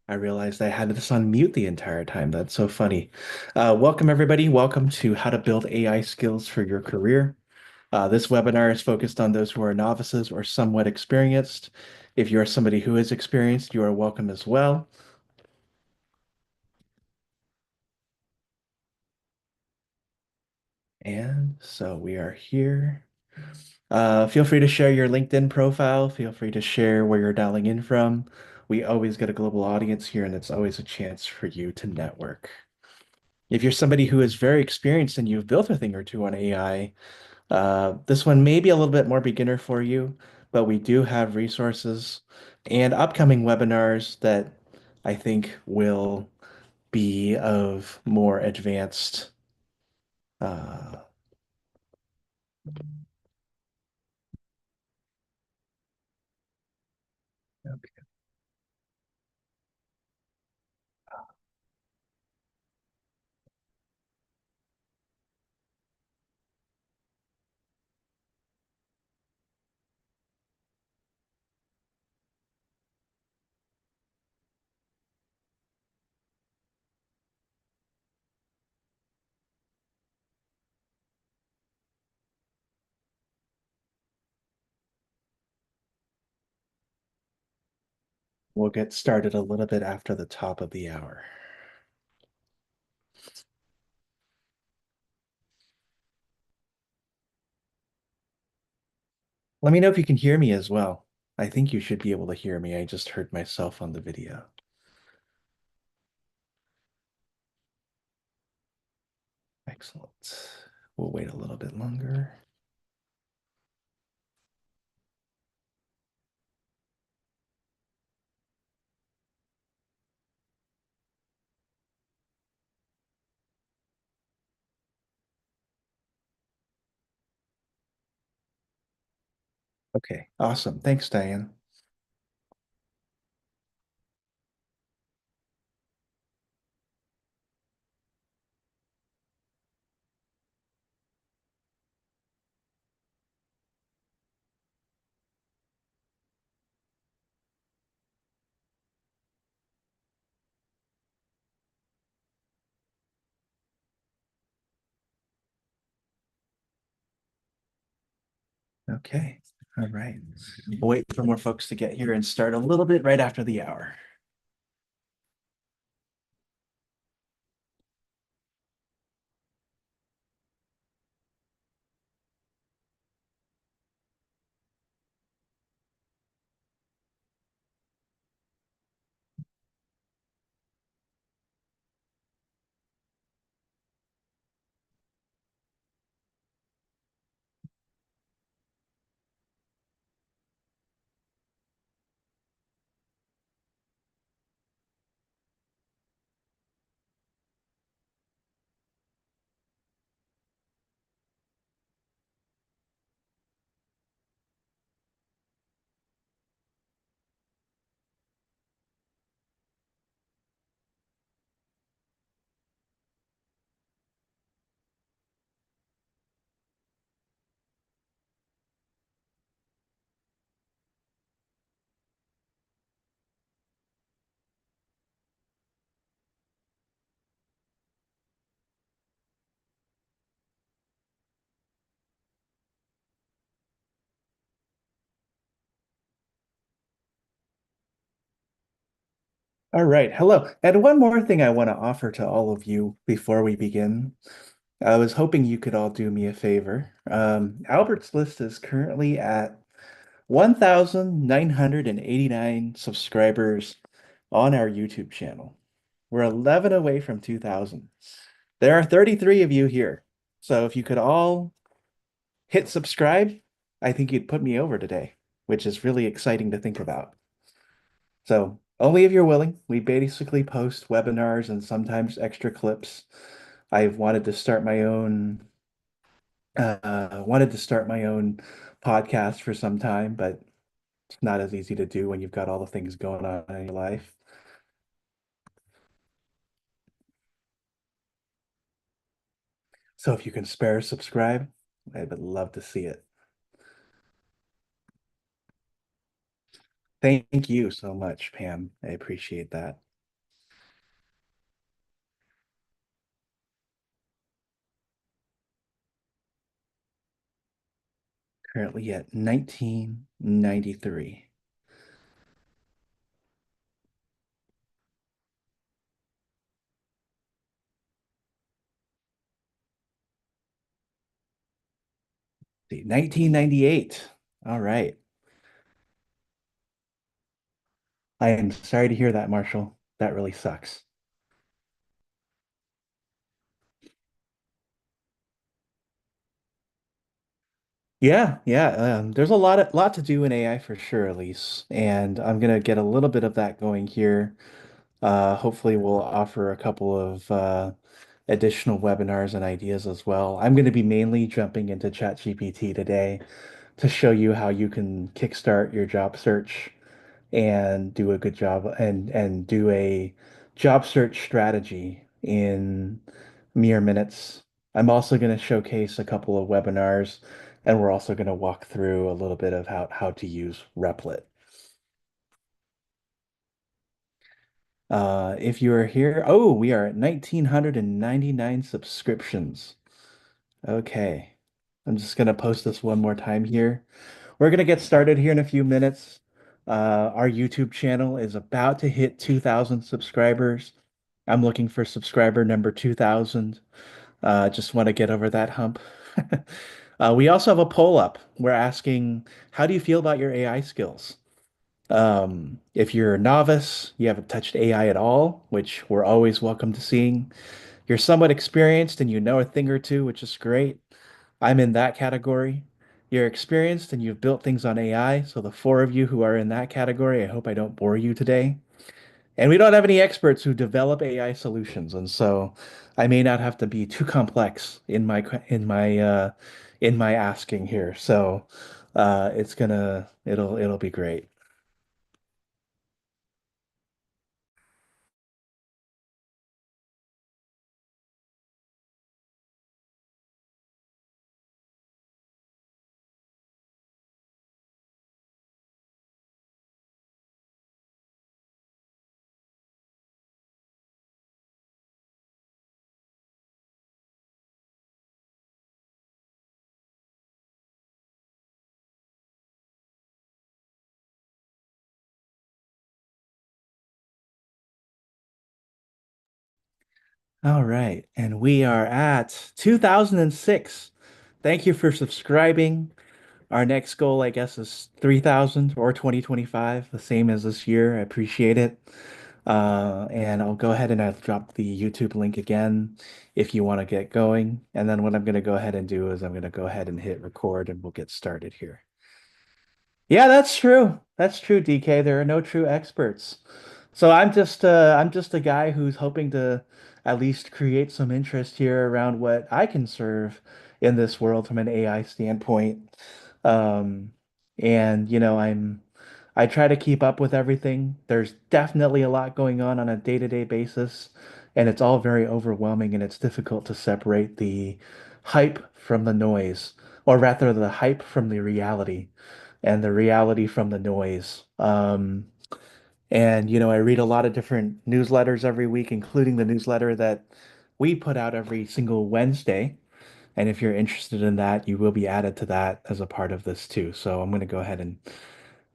I realized I had this on mute the entire time. That's so funny. Welcome, everybody. Welcome to How to Build AI Skills for Your Career. This webinar is focused on those who are novices or somewhat experienced. If you are somebody who is experienced, you are welcome as well. And so we are here. Feel free to share your LinkedIn profile. Feel free to share where you're dialing in from. We always get a global audience here, and it's always a chance for you to network. If you're somebody who is very experienced and you've built a thing or two on AI, this one may be a little bit more beginner for you, but we do have resources and upcoming webinars that I think will be of more advanced. Uh, we'll get started a little bit after the top of the hour. Let me know if you can hear me as well. I think you should be able to hear me. I just heard myself on the video. Excellent. We'll wait a little bit longer. Okay, awesome. Thanks, Diane. Okay, all right. We'll wait for more folks to get here and start a little bit right after the hour. All right, hello. And one more thing I want to offer to all of you before we begin. I was hoping you could all do me a favor. Albert's List is currently at 1,989 subscribers on our YouTube channel. We're 11 away from 2,000. There are 33 of you here. So if you could all hit subscribe, I think you'd put me over today, which is really exciting to think about. So only if you're willing. We basically post webinars and sometimes extra clips. I've wanted to start my own podcast for some time, but it's not as easy to do when you've got all the things going on in your life. So if you can spare a subscribe, I would love to see it. Thank you so much, Pam. I appreciate that. Currently at 1993. See, 1998. All right. I am sorry to hear that, Marshall. That really sucks. Yeah, yeah. There's a lot to do in AI for sure, Elise. And I'm gonna get a little bit of that going here. Hopefully, we'll offer a couple of additional webinars and ideas as well. I'm going to be mainly jumping into ChatGPT today to show you how you can kickstart your job search and do a good job and do a job search strategy in mere minutes. I'm also going to showcase a couple of webinars, and we're also going to walk through a little bit of how to use Replit. If you are here, oh, we are at 1,999 subscriptions. Okay. I'm just going to post this one more time here. We're going to get started here in a few minutes. Our YouTube channel is about to hit 2,000 subscribers. I'm looking for subscriber number 2,000. Just want to get over that hump. We also have a poll up. We're asking, how do you feel about your AI skills? If you're a novice, you haven't touched AI at all, which we're always welcome to seeing. You're somewhat experienced and you know a thing or two, which is great. I'm in that category. You're experienced and you've built things on AI. So the four of you who are in that category, I hope I don't bore you today. And we don't have any experts who develop AI solutions, and so I may not have to be too complex in my asking here. So it'll be great. All right, and we are at 2006. Thank you for subscribing. Our next goal, I guess, is 3,000 or 2025, the same as this year. I appreciate it. And I'll go ahead and I'll drop the YouTube link again if you want to get going. And then what I'm going to go ahead and do is I'm going to go ahead and hit record and we'll get started here. Yeah, that's true. That's true, DK. There are no true experts. So I'm just a guy who's hoping to at least create some interest here around what I can serve in this world from an AI standpoint. Um, and you know, I try to keep up with everything. There's definitely a lot going on a day-to-day basis, and it's all very overwhelming and it's difficult to separate the hype from the noise, or rather the hype from the reality and the reality from the noise. And you know, I read a lot of different newsletters every week, including the newsletter that we put out every single Wednesday. And if you're interested in that, you will be added to that as a part of this too. So I'm going to go ahead and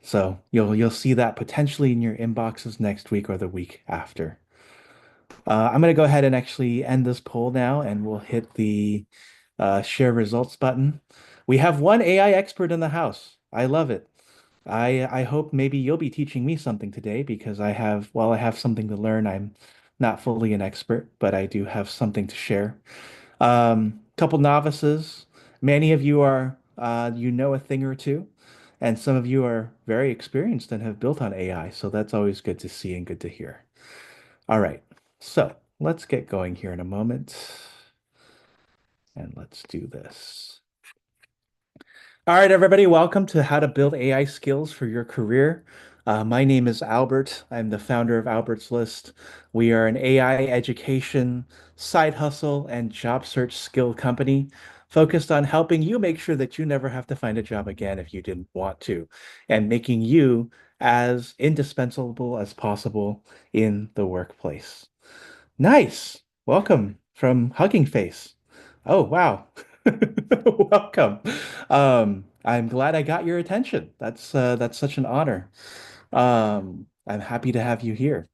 so you'll see that potentially in your inboxes next week or the week after. I'm going to go ahead and actually end this poll now, and we'll hit the share results button. We have one AI expert in the house. I love it. I hope maybe you'll be teaching me something today because while I have something to learn, I'm not fully an expert, but I do have something to share. Couple novices. Many of you are you know a thing or two, and some of you are very experienced and have built on AI, so that's always good to see and good to hear. All right, so let's get going here in a moment, and let's do this. All right, everybody, welcome to How to Build AI Skills for Your Career. My name is Albert. I'm the founder of Albert's List. We are an AI education, side hustle, and job search skill company focused on helping you make sure that you never have to find a job again if you didn't want to, and making you as indispensable as possible in the workplace. Nice. Welcome from Hugging Face. Oh, wow. Welcome. I'm glad I got your attention. That's such an honor. I'm happy to have you here,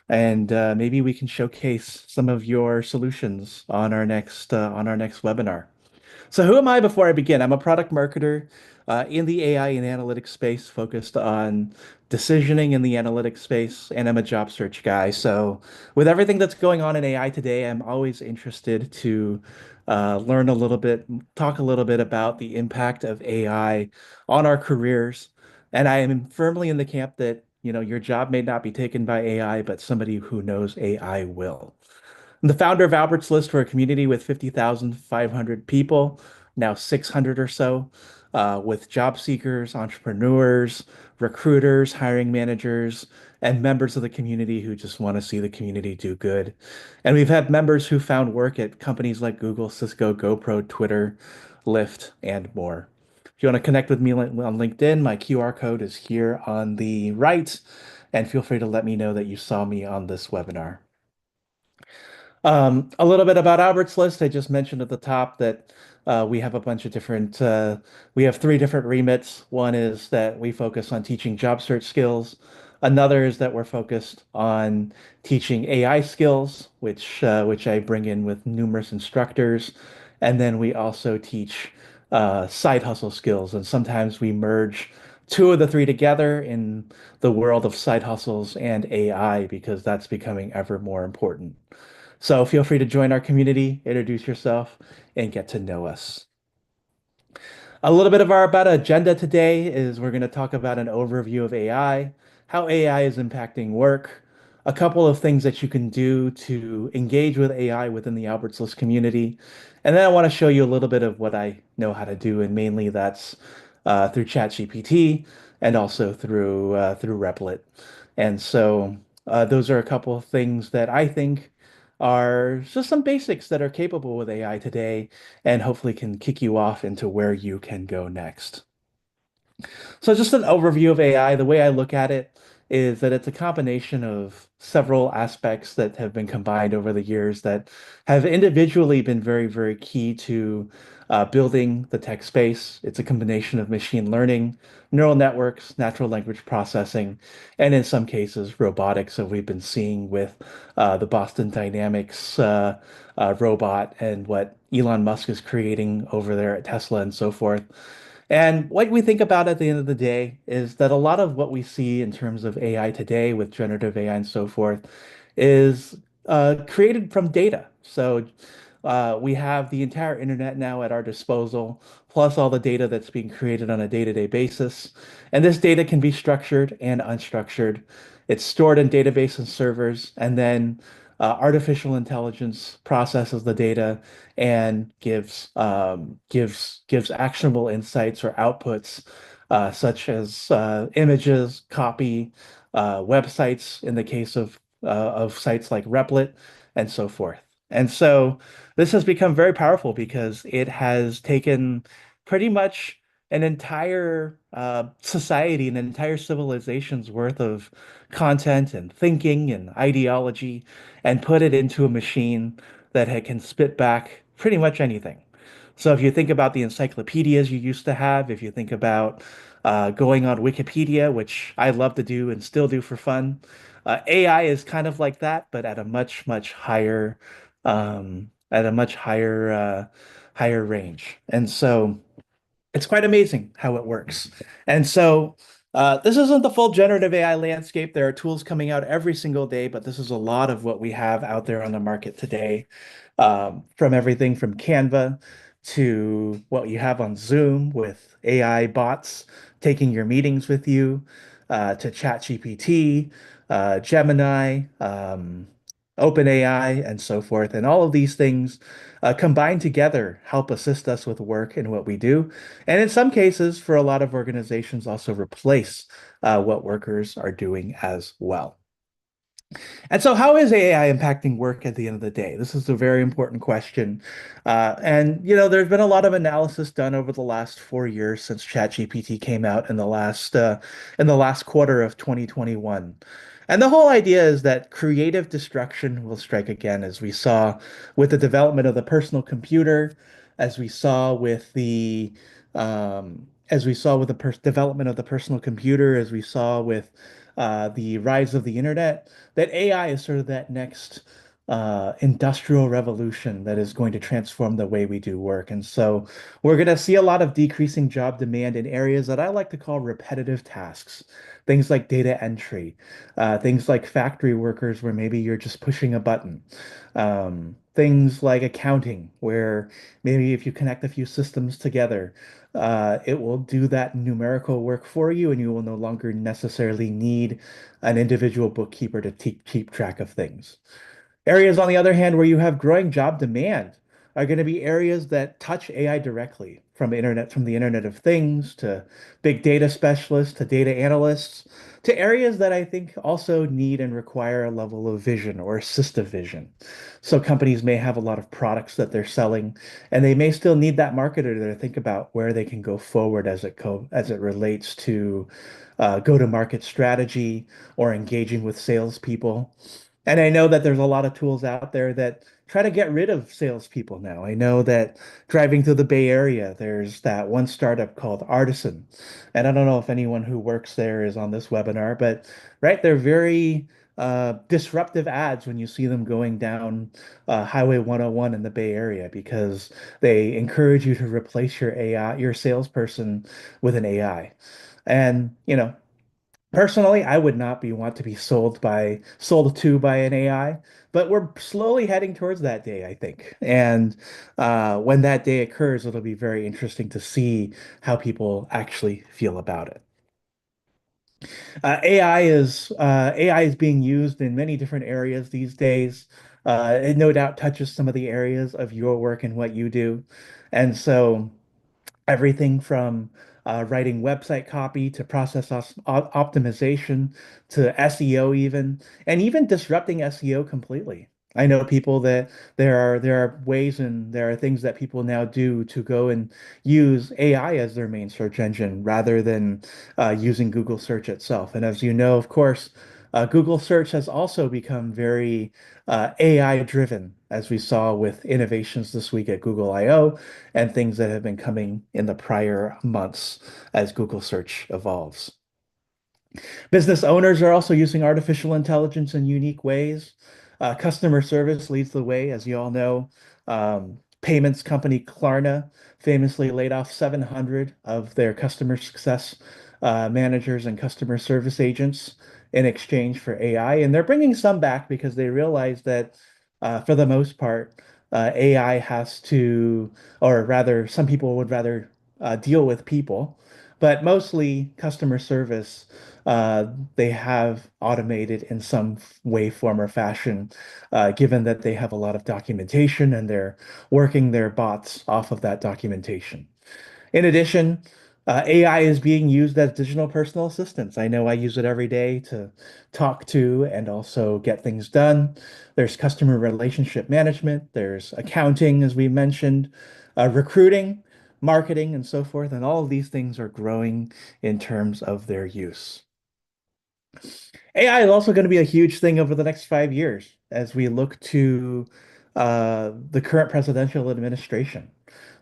and maybe we can showcase some of your solutions on our next webinar. So who am I before I begin? I'm a product marketer in the AI and analytics space, focused on decisioning in the analytics space, and I'm a job search guy. So with everything that's going on in AI today, I'm always interested to learn a little bit, talk a little bit about the impact of AI on our careers. And I am firmly in the camp that, your job may not be taken by AI, but somebody who knows AI will. I'm the founder of Albert's List. For a community with 50,500 people, now 600 or so, with job seekers, entrepreneurs, recruiters, hiring managers, and members of the community who just want to see the community do good. And we've had members who found work at companies like Google, Cisco, GoPro, Twitter, Lyft, and more. If you want to connect with me on LinkedIn, my QR code is here on the right, and feel free to let me know that you saw me on this webinar. A little bit about Albert's List. I just mentioned at the top that we have a bunch of different, we have three different remits. One is that we focus on teaching job search skills. Another is that we're focused on teaching AI skills, which I bring in with numerous instructors. And then we also teach side hustle skills. And sometimes we merge two of the three together in the world of side hustles and AI because that's becoming ever more important. So feel free to join our community, introduce yourself, and get to know us. A little bit of our about agenda today is we're going to talk about an overview of AI, how AI is impacting work, a couple of things that you can do to engage with AI within the Alberts List community, and then I want to show you a little bit of what I know how to do, and mainly that's through ChatGPT and also through Replit. And so those are a couple of things that I think are just some basics that are capable with AI today and hopefully can kick you off into where you can go next. So just an overview of AI, the way I look at it is that it's a combination of several aspects that have been combined over the years that have individually been very, very key to building the tech space. It's a combination of machine learning, neural networks, natural language processing, and in some cases, robotics. So we've been seeing with the Boston Dynamics robot and what Elon Musk is creating over there at Tesla and so forth. And what we think about at the end of the day is that a lot of what we see in terms of AI today with generative AI and so forth is created from data. So we have the entire internet now at our disposal, plus all the data that's being created on a day-to-day basis. And this data can be structured and unstructured. It's stored in database and servers, and then artificial intelligence processes the data and gives actionable insights or outputs, such as images, copy, websites in the case of sites like Replit, and so forth. And so this has become very powerful because it has taken pretty much an entire society, an entire civilization's worth of content and thinking and ideology, and put it into a machine that can spit back pretty much anything. So if you think about the encyclopedias you used to have, if you think about going on Wikipedia, which I love to do and still do for fun, AI is kind of like that, but at a much higher, higher range. And so it's quite amazing how it works. And so this isn't the full generative AI landscape. There are tools coming out every single day, but this is a lot of what we have out there on the market today, from everything from Canva to what you have on Zoom with AI bots taking your meetings with you, to ChatGPT, Gemini, OpenAI, and so forth. And all of these things combined together help assist us with work and what we do. And in some cases, for a lot of organizations, also replace what workers are doing as well. And so, how is AI impacting work at the end of the day? This is a very important question. There's been a lot of analysis done over the last 4 years since ChatGPT came out in the last quarter of 2021. And the whole idea is that creative destruction will strike again, as we saw with the development of the personal computer, as we saw with the as we saw with the development of the personal computer, as we saw with the rise of the internet, that AI is sort of that next industrial revolution that is going to transform the way we do work. And so we're going to see a lot of decreasing job demand in areas that I like to call repetitive tasks. Things like data entry, things like factory workers, where maybe you're just pushing a button. Things like accounting, where maybe if you connect a few systems together, it will do that numerical work for you, and you will no longer necessarily need an individual bookkeeper to keep track of things. Areas, on the other hand, where you have growing job demand are going to be areas that touch AI directly, from the Internet of Things to big data specialists to data analysts to areas that I think also need and require a level of vision or assistive vision. So companies may have a lot of products that they're selling, and they may still need that marketer to think about where they can go forward as it relates to go-to-market strategy or engaging with salespeople. And I know that there's a lot of tools out there that try to get rid of salespeople now. I know that driving through the Bay Area, there's that one startup called Artisan. And I don't know if anyone who works there is on this webinar, but right, they're very disruptive ads when you see them going down Highway 101 in the Bay Area because they encourage you to replace your AI, your salesperson with an AI. And, personally, I would not be want to be sold to by an AI, but we're slowly heading towards that day, I think. And when that day occurs, it'll be very interesting to see how people actually feel about it. AI is being used in many different areas these days. It no doubt touches some of the areas of your work and what you do. And so everything from writing website copy to optimization to SEO even, and even disrupting SEO completely. I know people that there are ways and there are things that people now do to go and use AI as their main search engine rather than using Google search itself. And as you know, of course, Google search has also become very AI driven, as we saw with innovations this week at Google I/O and things that have been coming in the prior months as Google search evolves. Business owners are also using artificial intelligence in unique ways. Customer service leads the way, as you all know. Payments company Klarna famously laid off 700 of their customer success managers and customer service agents in exchange for AI. And they're bringing some back because they realize that, for the most part, AI has to, or rather, some people would rather deal with people, but mostly customer service they have automated in some way, form, or fashion, given that they have a lot of documentation and they're working their bots off of that documentation. In addition, AI is being used as digital personal assistants. I know I use it every day to talk to and also get things done. There's customer relationship management, there's accounting, as we mentioned, recruiting, marketing, and so forth. And all of these things are growing in terms of their use. AI is also going to be a huge thing over the next 5 years as we look to the current presidential administration.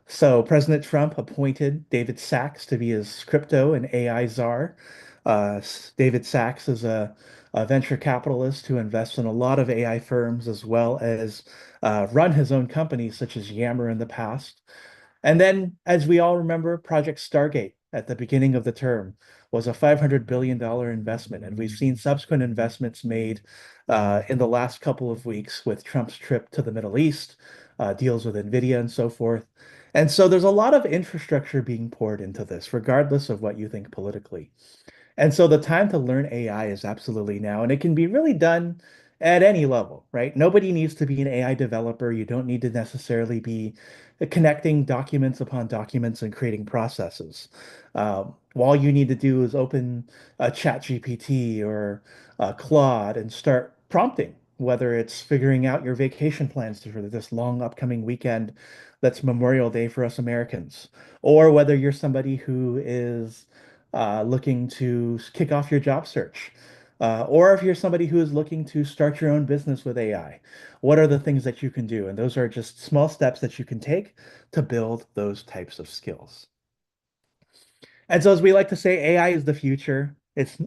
So President Trump appointed David Sachs to be his crypto and AI czar. David Sachs is a venture capitalist who invests in a lot of AI firms as well as run his own companies such as Yammer in the past. And then, as we all remember, Project Stargate at the beginning of the term was a $500 billion investment. And we've seen subsequent investments made in the last couple of weeks with Trump's trip to the Middle East, deals with NVIDIA and so forth. And so there's a lot of infrastructure being poured into this, regardless of what you think politically. And so the time to learn AI is absolutely now, and it can be really done at any level, right? Nobody needs to be an AI developer. You don't need to necessarily be connecting documents upon documents and creating processes. All you need to do is open a ChatGPT or Claude and start prompting, whether it's figuring out your vacation plans for this long upcoming weekend that's Memorial Day for us Americans, or whether you're somebody who is looking to kick off your job search, or if you're somebody who is looking to start your own business with AI, what are the things that you can do? And those are just small steps that you can take to build those types of skills. And so, as we like to say, AI is the future. It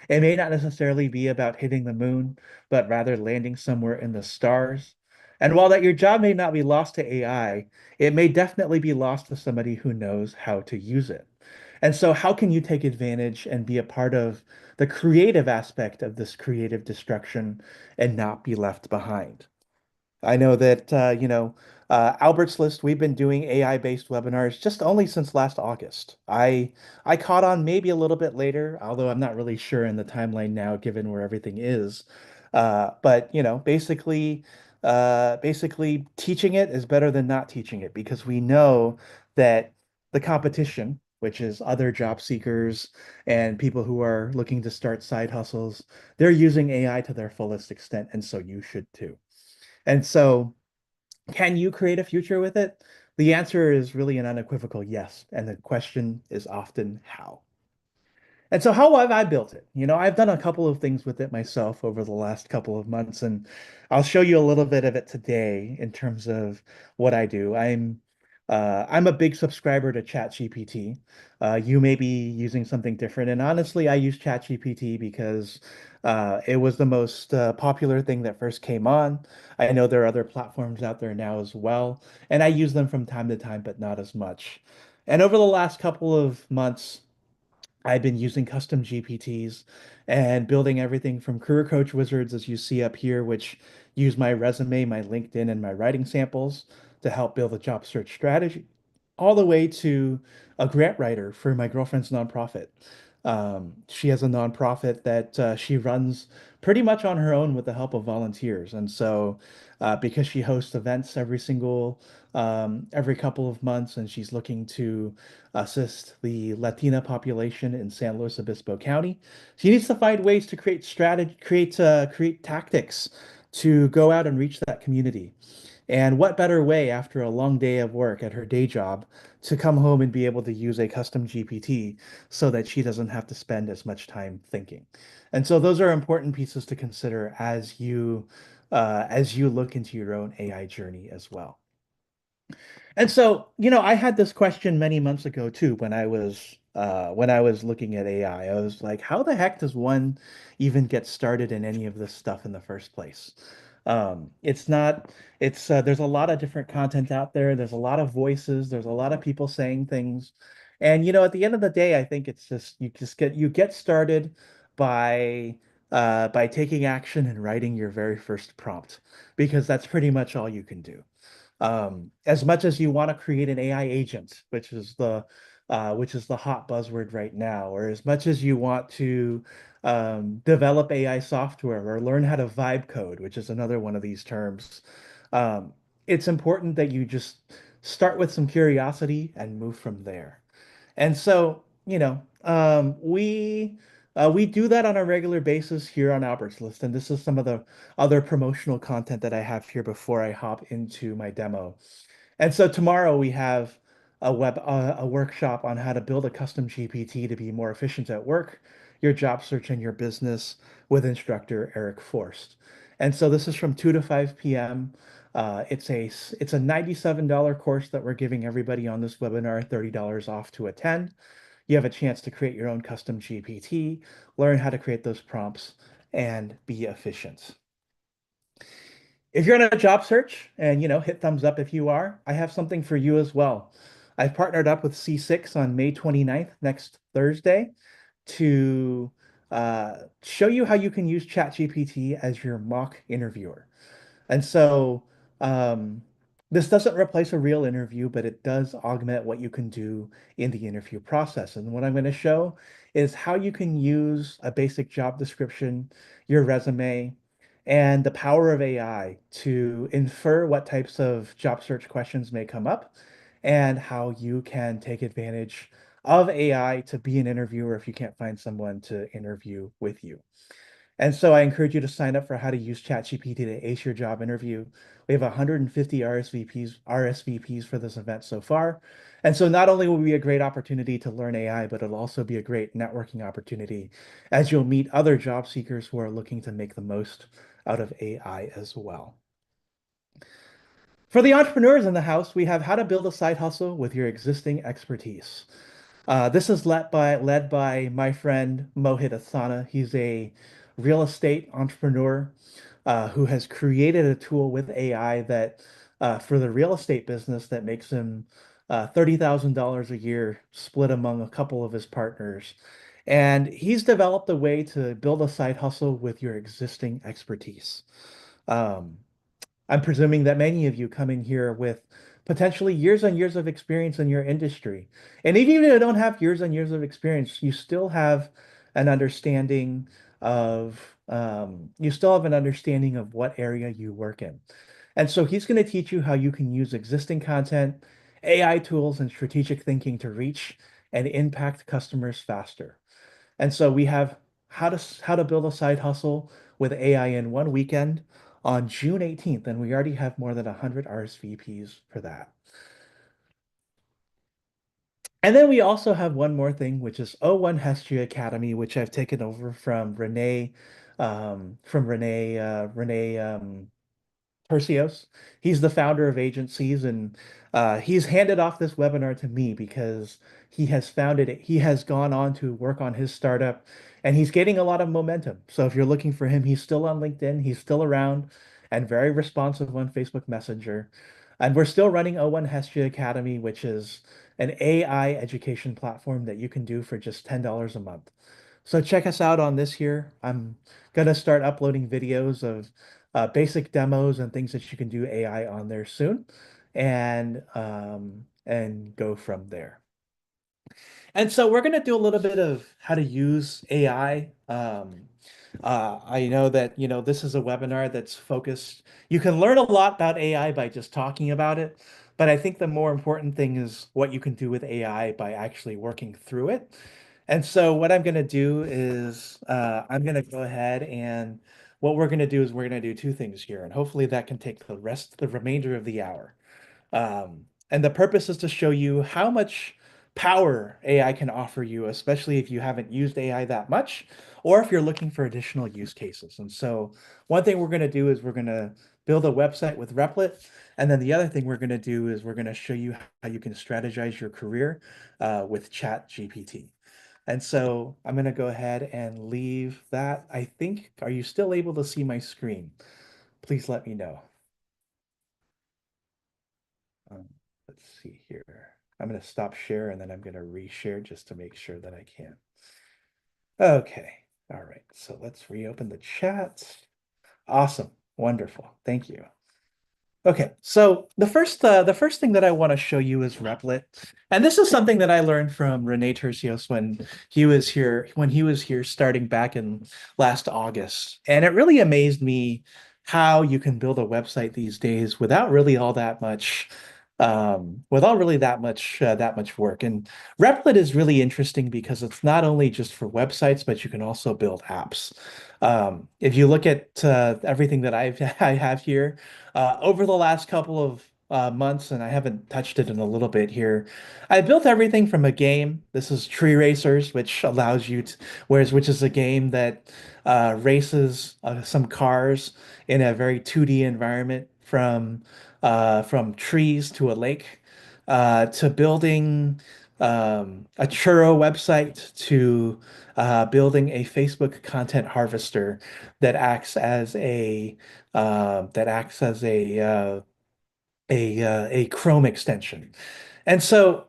may not necessarily be about hitting the moon, but rather landing somewhere in the stars. And while that your job may not be lost to AI, it may definitely be lost to somebody who knows how to use it. And so, how can you take advantage and be a part of the creative aspect of this creative destruction and not be left behind? I know that, Albert's List, we've been doing AI-based webinars just only since last August. I caught on maybe a little bit later, although I'm not really sure in the timeline now, given where everything is. But basically teaching it is better than not teaching it because we know that the competition, which is other job seekers and people who are looking to start side hustles, they're using AI to their fullest extent, and so you should too. And so, can you create a future with it? The answer is really an unequivocal yes. And the question is often how. And so, how have I built it? I've done a couple of things with it myself over the last couple of months, and I'll show you a little bit of it today in terms of what I do. I'm a big subscriber to ChatGPT. You may be using something different, and honestly, I use ChatGPT because it was the most popular thing that first came on. I know there are other platforms out there now as well, and I use them from time to time, but not as much. And over the last couple of months, I've been using custom GPTs and building everything from career coach wizards, as you see up here, which use my resume, my LinkedIn, and my writing samples to help build a job search strategy, all the way to a grant writer for my girlfriend's nonprofit. She has a nonprofit that she runs pretty much on her own with the help of volunteers. And so, because she hosts events every couple of months, and she's looking to assist the Latina population in San Luis Obispo County. She needs to find ways to create tactics to go out and reach that community. And what better way after a long day of work at her day job to come home and be able to use a custom GPT so that she doesn't have to spend as much time thinking. And so those are important pieces to consider as you look into your own AI journey as well. And so, I had this question many months ago too when I was looking at AI. I was like, how the heck does one even get started in any of this stuff in the first place? It's not it's There's a lot of different content out there. There's a lot of voices, there's a lot of people saying things. And at the end of the day, I think it's just you get started by taking action and writing your very first prompt because that's pretty much all you can do. As much as you want to create an AI agent, which is the hot buzzword right now, or as much as you want to develop AI software or learn how to vibe code, which is another one of these terms, um, it's important that you just start with some curiosity and move from there. And so, we do that on a regular basis here on Albert's List, and this is some of the other promotional content that I have here before I hop into my demo. And so tomorrow we have a workshop on how to build a custom GPT to be more efficient at work, your job search, and your business with instructor Eric Forst. And so this is from 2 to 5 p.m. It's a $97 course that we're giving everybody on this webinar, $30 off to attend. You have a chance to create your own custom GPT, learn how to create those prompts, and be efficient. If you're on a job search and hit thumbs up if you are, I have something for you as well. I've partnered up with C6 on May 29th, next Thursday, to show you how you can use ChatGPT as your mock interviewer. And so um, this doesn't replace a real interview, but it does augment what you can do in the interview process. And what I'm going to show is how you can use a basic job description, your resume, and the power of AI to infer what types of job search questions may come up and how you can take advantage of AI to be an interviewer if you can't find someone to interview with you. And so I encourage you to sign up for how to use ChatGPT to ace your job interview. We have 150 RSVPs for this event so far. And so not only will it be a great opportunity to learn AI, but it'll also be a great networking opportunity as you'll meet other job seekers who are looking to make the most out of AI as well. For the entrepreneurs in the house, we have how to build a side hustle with your existing expertise. This is led by my friend Mohit Asana. He's a real estate entrepreneur who has created a tool with AI that for the real estate business that makes him $30,000 a year split among a couple of his partners. And he's developed a way to build a side hustle with your existing expertise. Um, I'm presuming that many of you come in here with potentially years and years of experience in your industry. And even if you don't have years and years of experience, you still have an understanding of what area you work in. And so he's going to teach you how you can use existing content, AI tools, and strategic thinking to reach and impact customers faster. And so we have how to build a side hustle with AI in one weekend on June 18th, and we already have more than 100 RSVPs for that. And then we also have one more thing, which is O1 Hestia Academy, which I've taken over from Renee Tercios. He's the founder of Agencies, and he's handed off this webinar to me because he has gone on to work on his startup, and he's getting a lot of momentum. So if you're looking for him, he's still on LinkedIn, he's still around, and very responsive on Facebook Messenger. And we're still running O1 Hestia Academy, which is an AI education platform that you can do for just $10 a month. So check us out on this here. I'm gonna start uploading videos of basic demos and things that you can do AI on there soon, and go from there. And so we're going to do a little bit of how to use AI. I know that, this is a webinar that's focused. You can learn a lot about AI by just talking about it, but I think the more important thing is what you can do with AI by actually working through it. And so what I'm going to do is I'm going to go ahead and what we're going to do is we're going to do two things here, and hopefully that can take the remainder of the hour. And the purpose is to show you how much power AI can offer you, especially if you haven't used AI that much, or if you're looking for additional use cases. And so one thing we're going to do is we're going to build a website with Replit. And then the other thing we're going to do is we're going to show you how you can strategize your career with ChatGPT. And so I'm going to go ahead and leave that. I think, are you still able to see my screen? Please let me know. Um, let's see here. I'm going to stop share and then I'm going to reshare just to make sure that I can. Okay. All right. So let's reopen the chat. Awesome. Wonderful. Thank you. Okay, so the first thing that I want to show you is Replit, and this is something that I learned from Rene Tercios when he was here starting back in last August, and it really amazed me how you can build a website these days without really that much work. And Replit is really interesting because it's not only just for websites, but you can also build apps. If you look at everything that I have here over the last couple of months, and I haven't touched it in a little bit here. I built everything from a game. This is Tree Racers, which allows you to, which is a game that races some cars in a very 2D environment from trees to a lake, to building a churro website to building a Facebook content harvester that acts as a Chrome extension. And so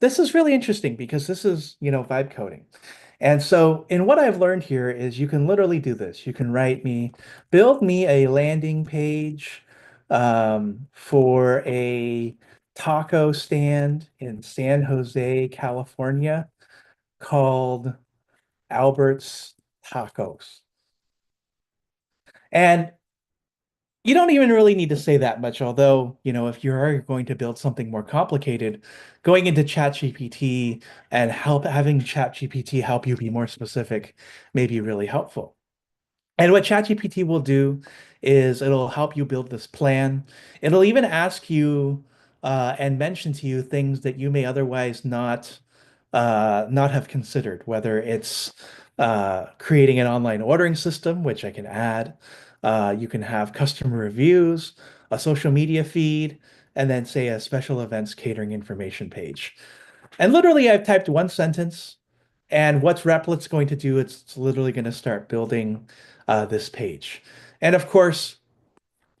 this is really interesting because this is, vibe coding. And so, in what I've learned here is you can literally do this. You can build me a landing page for a taco stand in San Jose, California, called Albert's Tacos. And you don't even really need to say that much, although, if you're going to build something more complicated, going into ChatGPT and having ChatGPT help you be more specific may be really helpful. And what ChatGPT will do is it'll help you build this plan. It'll even ask you and mention to you things that you may otherwise not have considered, whether it's creating an online ordering system, which I can add. You can have customer reviews, a social media feed, and then say a special events catering information page. And literally, I've typed one sentence, and what's Replit going to do? It's literally going to start building this page. And of course,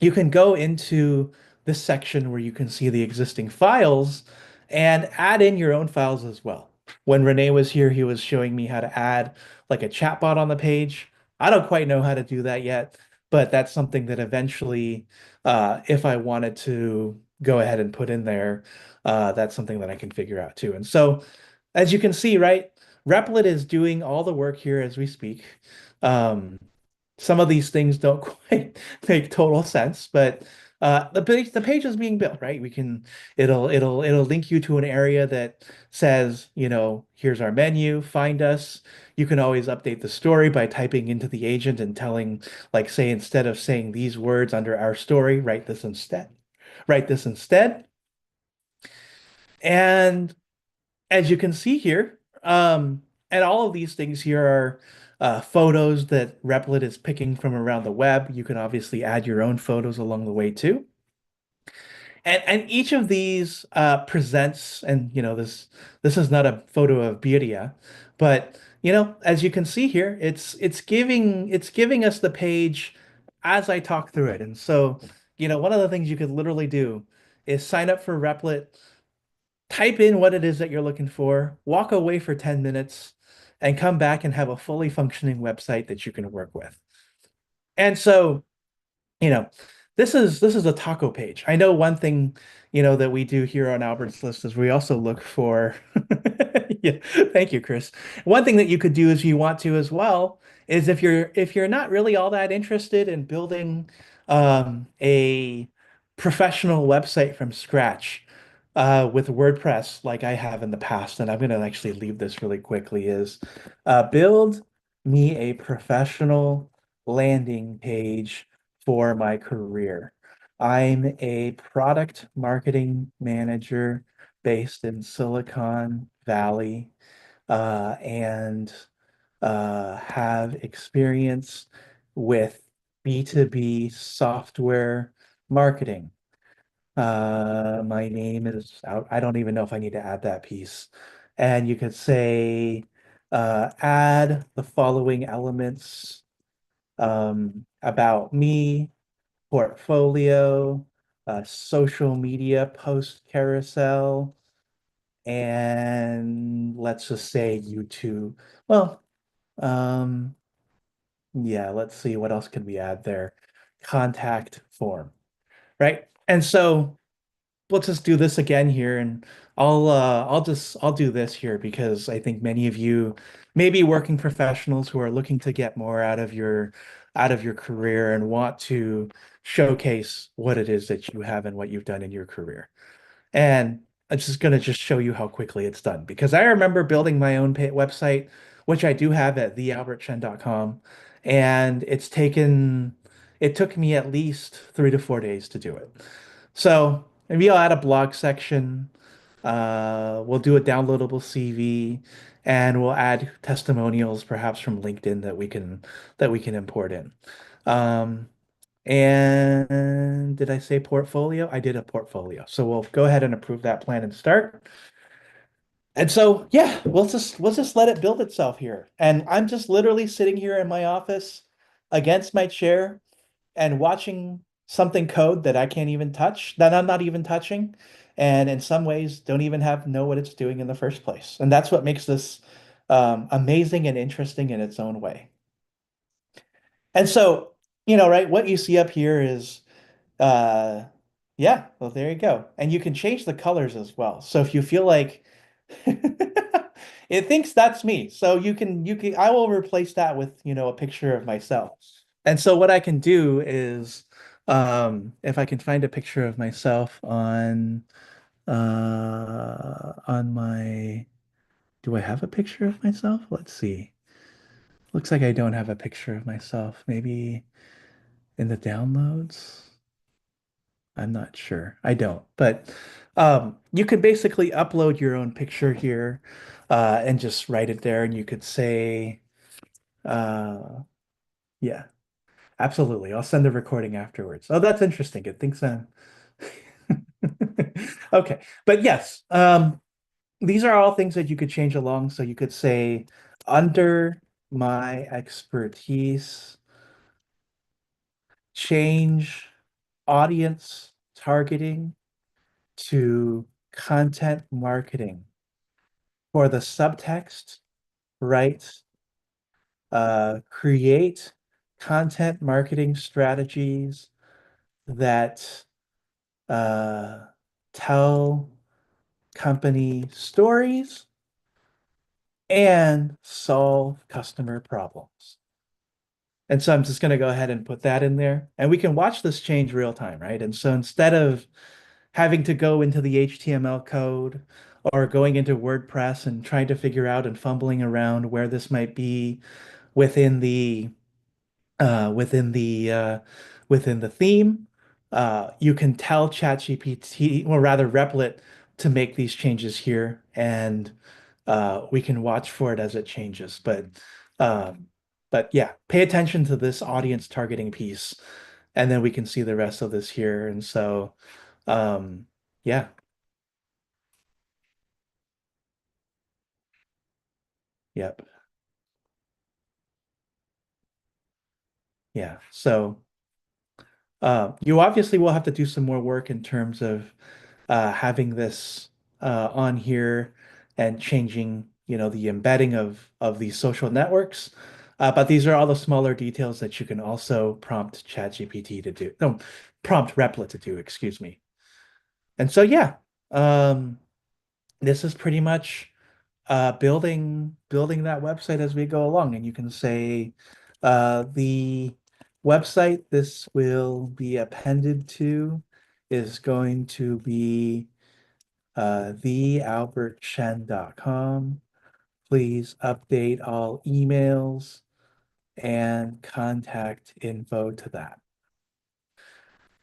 you can go into this section where you can see the existing files and add in your own files as well. When Renee was here, he was showing me how to add like a chatbot on the page. I don't quite know how to do that yet, but that's something that eventually, if I wanted to go ahead and put in there, that's something that I can figure out too. And so, as you can see, right, Replit is doing all the work here as we speak. Um, some of these things don't quite make total sense, but the page is being built, right? We can it'll link you to an area that says, here's our menu, find us. You can always update the story by typing into the agent and telling, like, say, instead of saying these words under our story, write this instead. Write this instead. And as you can see here, and all of these things here are photos that Replit is picking from around the web. You can obviously add your own photos along the way too. And each of these presents, and this is not a photo of Birria, but as you can see here, it's giving us the page as I talk through it. And so, one of the things you could literally do is sign up for Replit, type in what it is that you're looking for, walk away for 10 minutes, and come back and have a fully functioning website that you can work with. And so, you know, this is a taco page. I know one thing, that we do here on Albert's List is we also look for yeah, thank you, Chris. One thing that you could do if you want to as well is if you're not really all that interested in building a professional website from scratch with WordPress like I have in the past, and I'm going to actually leave this really quickly, is build me a professional landing page for my career. I'm a product marketing manager based in Silicon Valley, and have experience with B2B software marketing. My name is out. I don't even know if I need to add that piece. And you could say, add the following elements about me, portfolio, social media post carousel, and let's just say YouTube. Well, um, yeah, let's see, what else can we add there? Contact form, right? And so let's just do this again here, and I'll do this here because I think many of you may be working professionals who are looking to get more out of your career and want to showcase what it is that you have and what you've done in your career. And I'm just going to just show you how quickly it's done because I remember building my own website, which I do have at thealbertchen.com, and it took me at least 3 to 4 days to do it. So maybe I'll add a blog section. We'll do a downloadable CV, and we'll add testimonials, perhaps from LinkedIn that we can import in. Um, and did I say portfolio? I did a portfolio. So we'll go ahead and approve that plan and start. And so, yeah, we'll just let it build itself here. And I'm just literally sitting here in my office against my chair and watching something code that I can't even touch, that I'm not even touching, and in some ways don't even have know what it's doing in the first place. And that's what makes this amazing and interesting in its own way. And so, right, what you see up here is uh yeah, well there you go. And you can change the colors as well. So if you feel like it thinks that's me. So you can I will replace that with, a picture of myself. And so what I can do is if I can find a picture of myself on my do I have a picture of myself? Let's see. Looks like I don't have a picture of myself. Maybe in the downloads. I'm not sure. I don't. But you could basically upload your own picture here and just write it there. And you could say, uh, yeah, absolutely. I'll send the recording afterwards. Oh, that's interesting. It thinks I'm okay. But yes, these are all things that you could change along. So you could say, under my expertise, change audience targeting to content marketing. For the subtext, write, create content marketing strategies that uh, tell company stories and solve customer problems. And so I'm just going to go ahead and put that in there. And we can watch this change real time, right? And so instead of having to go into the HTML code or going into WordPress and trying to figure out and fumbling around where this might be within the uh, within the uh, within the theme, you can tell ChatGPT, or rather Replit, to make these changes here, and we can watch for it as it changes. Um, but yeah, pay attention to this audience targeting piece, and then we can see the rest of this here. And so, um, yeah, yep, yeah. So. You obviously will have to do some more work in terms of having this on here and changing, the embedding of these social networks. But these are all the smaller details that you can also prompt ChatGPT to do. No, prompt Replit to do, excuse me. And so, yeah, um, this is pretty much building that website as we go along. And you can say the website this will be appended to is going to be thealbertchen.com. Please update all emails and contact info to that.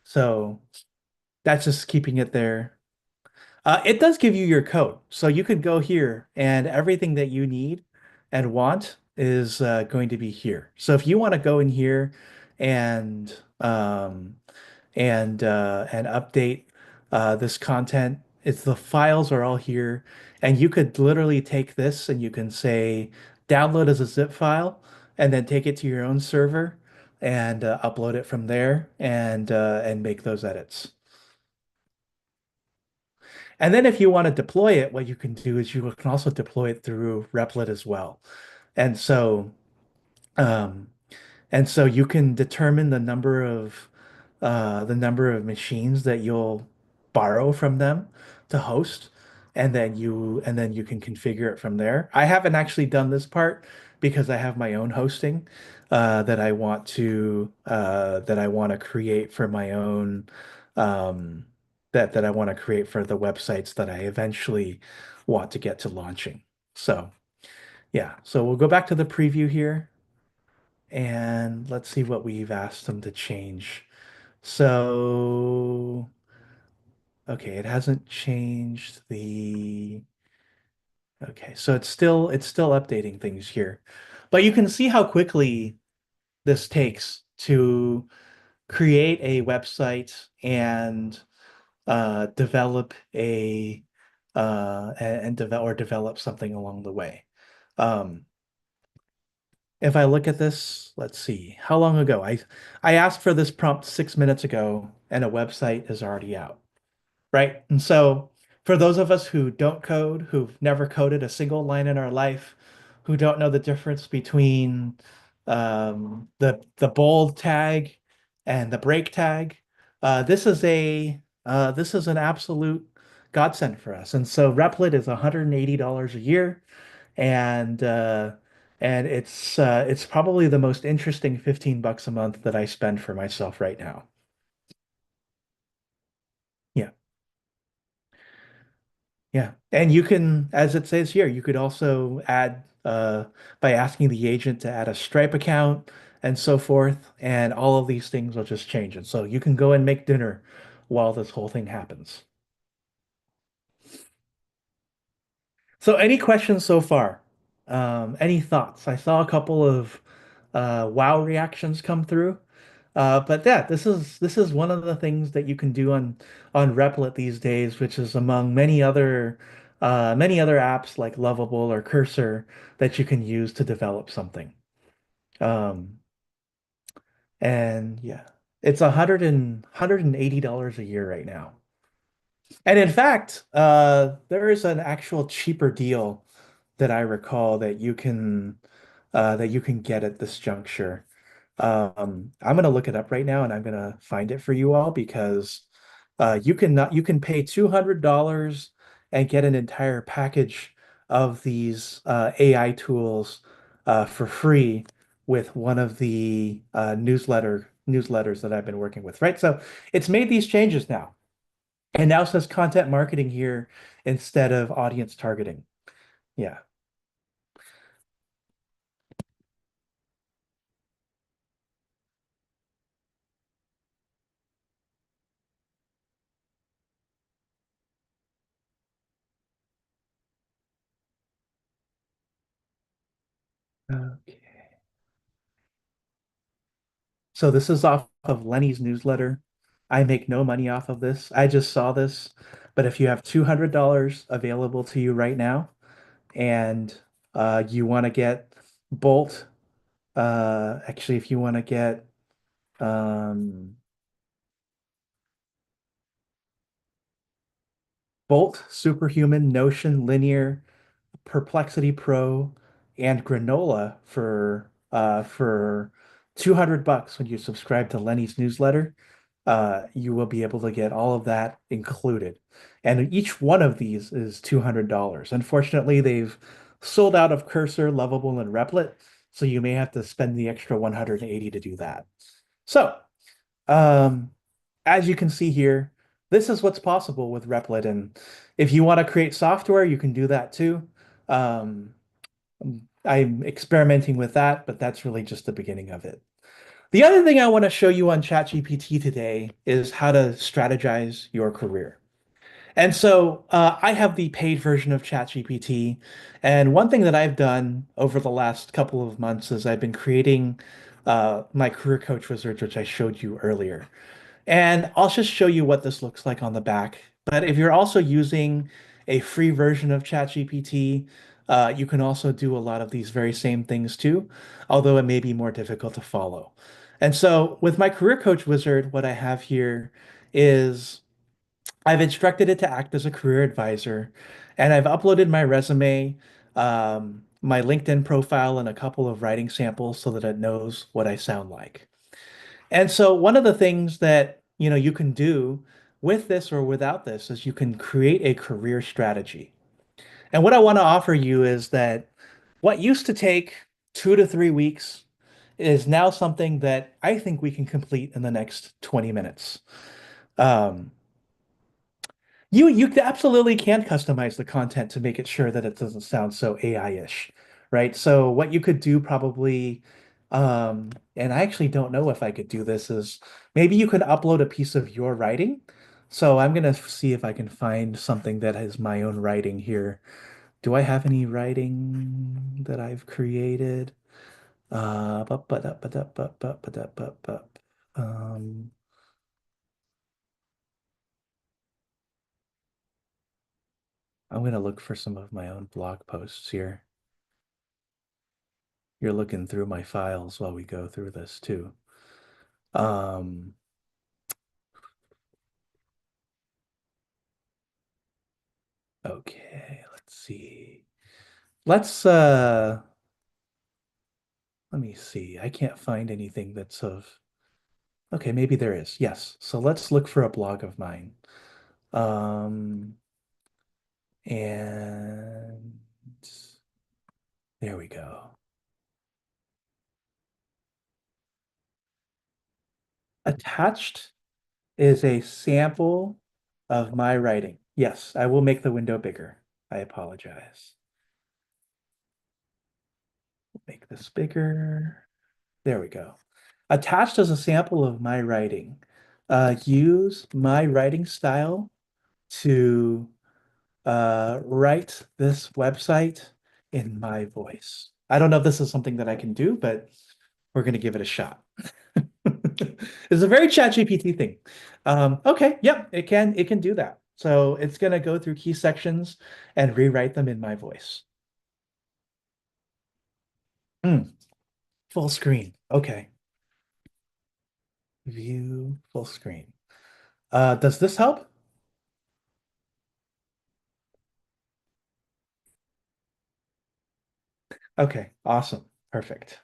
So that's just keeping it there. It does give you your code. So you could go here and everything that you need and want is going to be here. So if you want to go in here and and update this content, it's the files are all here. And you could literally take this and you can say download as a zip file and then take it to your own server and upload it from there and make those edits. And then if you want to deploy it, what you can do is you can also deploy it through Replit as well. And so um, and so you can determine the number of machines that you'll borrow from them to host, and then you can configure it from there. I haven't actually done this part because I have my own hosting that I want to create for my own that I want to create for the websites that I eventually want to get to launching. So yeah, so we'll go back to the preview here. And let's see what we've asked them to change. So, okay, it hasn't changed okay, so it's still updating things here. But you can see how quickly this takes to create a website and develop develop something along the way. Um, If I look at this, let's see, how long ago? I asked for this prompt 6 minutes ago, and a website is already out, right? And so for those of us who don't code, who've never coded a single line in our life, who don't know the difference between the bold tag and the break tag, this is an absolute godsend for us. And so Replit is $180 a year and it's probably the most interesting 15 bucks a month that I spend for myself right now. Yeah. Yeah. And you can, as it says here, you could also add by asking the agent to add a Stripe account and so forth, and all of these things will just change. And so you can go and make dinner while this whole thing happens. So any questions so far? Any thoughts? I saw a couple of wow reactions come through. But yeah, this is one of the things that you can do on Replit these days, which is among many other many other apps like Lovable or Cursor that you can use to develop something. Um, and yeah, it's $180 a year right now. And in fact, there is an actual cheaper deal that I recall that you can get at this juncture. I'm gonna look it up right now and I'm gonna find it for you all because you can pay $200 and get an entire package of these AI tools for free with one of the newsletters that I've been working with, right? So it's made these changes now. And now it says content marketing here instead of audience targeting. Yeah. Okay. So this is off of Lenny's newsletter. I make no money off of this. I just saw this. But if you have $200 available to you right now and you want to get Bolt, actually, if you want to get um, Bolt, Superhuman, Notion, Linear, Perplexity Pro, and Granola for $200 when you subscribe to Lenny's newsletter. You will be able to get all of that included. And each one of these is $200. Unfortunately, they've sold out of Cursor, Lovable, and Replit, so you may have to spend the extra 180 to do that. So, um, as you can see here, this is what's possible with Replit. And if you want to create software, you can do that too. Um, I'm experimenting with that, but that's really just the beginning of it. The other thing I want to show you on ChatGPT today is how to strategize your career. And so I have the paid version of ChatGPT. And one thing that I've done over the last couple of months is I've been creating my career coach wizards, which I showed you earlier. And I'll just show you what this looks like on the back. But if you're also using a free version of ChatGPT, you can also do a lot of these very same things too, although it may be more difficult to follow. And so with my career coach wizard, what I have here is I've instructed it to act as a career advisor, and I've uploaded my resume, my LinkedIn profile, and a couple of writing samples so that it knows what I sound like. And so one of the things that, you can do with this or without this is you can create a career strategy. And what I want to offer you is that what used to take 2 to 3 weeks is now something that I think we can complete in the next 20 minutes. Um, you absolutely can customize the content to make it sure that it doesn't sound so AI-ish, right? So what you could do probably, and I actually don't know if I could do this, is maybe you could upload a piece of your writing. So I'm gonna see if I can find something that has my own writing here. Do I have any writing that I've created? Bup, ba, da, ba, da, bup, bup, ba, da, bup, bup. Um, I'm gonna look for some of my own blog posts here. You're looking through my files while we go through this too. Um, okay, let's see. Let's let me see. I can't find anything that's of okay, maybe there is. Yes. So let's look for a blog of mine. Um, and there we go. Attached is a sample of my writing. Yes, I will make the window bigger. I apologize. Make this bigger. There we go. Attached as a sample of my writing. Use my writing style to write this website in my voice. I don't know if this is something that I can do, but we're going to give it a shot. It's a very ChatGPT thing. Okay, yep, it can do that. So it's going to go through key sections and rewrite them in my voice. Mm, full screen. Okay. View full screen. Does this help? Okay, awesome. Perfect.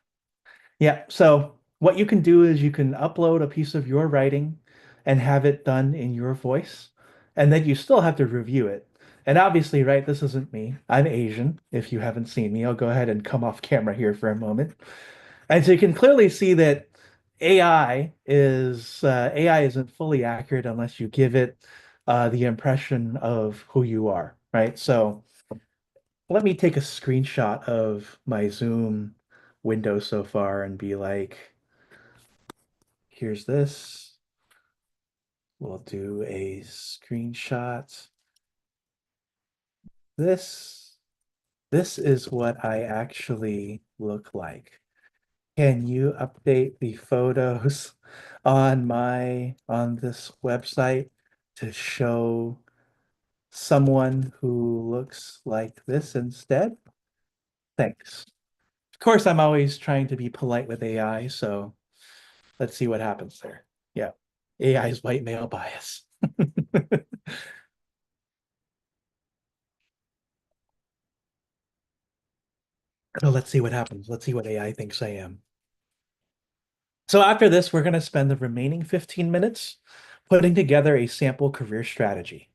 Yeah, so what you can do is you can upload a piece of your writing and have it done in your voice, and then you still have to review it. And obviously, right, this isn't me. I'm Asian. If you haven't seen me, I'll go ahead and come off camera here for a moment. And so you can clearly see that AI isn't fully accurate unless you give it the impression of who you are, right? So let me take a screenshot of my Zoom window so far and be like, here's this. We'll do a screenshot. This this is what I actually look like. Can you update the photos on this website to show someone who looks like this instead? Thanks. Of course, I'm always trying to be polite with AI, so let's see what happens there. Yeah. AI's white male bias. So let's see what happens. Let's see what AI thinks I am. So after this, we're going to spend the remaining 15 minutes putting together a sample career strategy.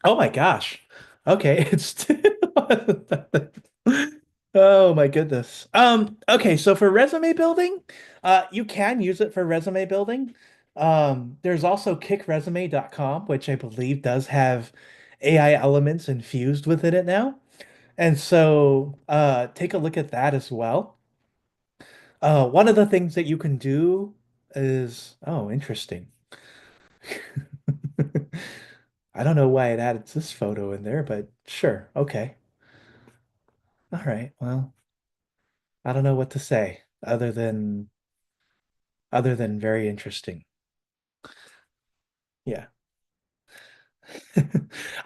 Oh my gosh. Okay, it's Oh my goodness. Okay, so for resume building, you can use it for resume building. There's also kickresume.com, which I believe does have AI elements infused within it now. And so take a look at that as well. One of the things that you can do is, oh, interesting. I don't know why it added this photo in there, but sure. Okay. All right. Well, I don't know what to say other than very interesting. Yeah.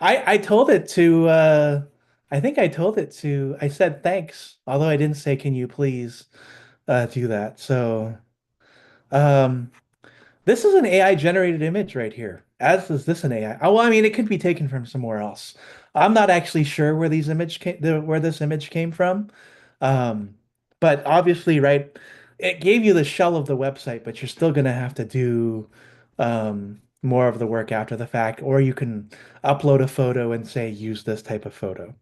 I told it to I think I told it to I said thanks, although I didn't say can you please do that. So um this is an AI generated image right here. As is this an AI? Oh, well, I mean, it could be taken from somewhere else. I'm not actually sure where where this image came from. Um, but obviously, right, it gave you the shell of the website, but you're still going to have to do more of the work after the fact, or you can upload a photo and say, use this type of photo.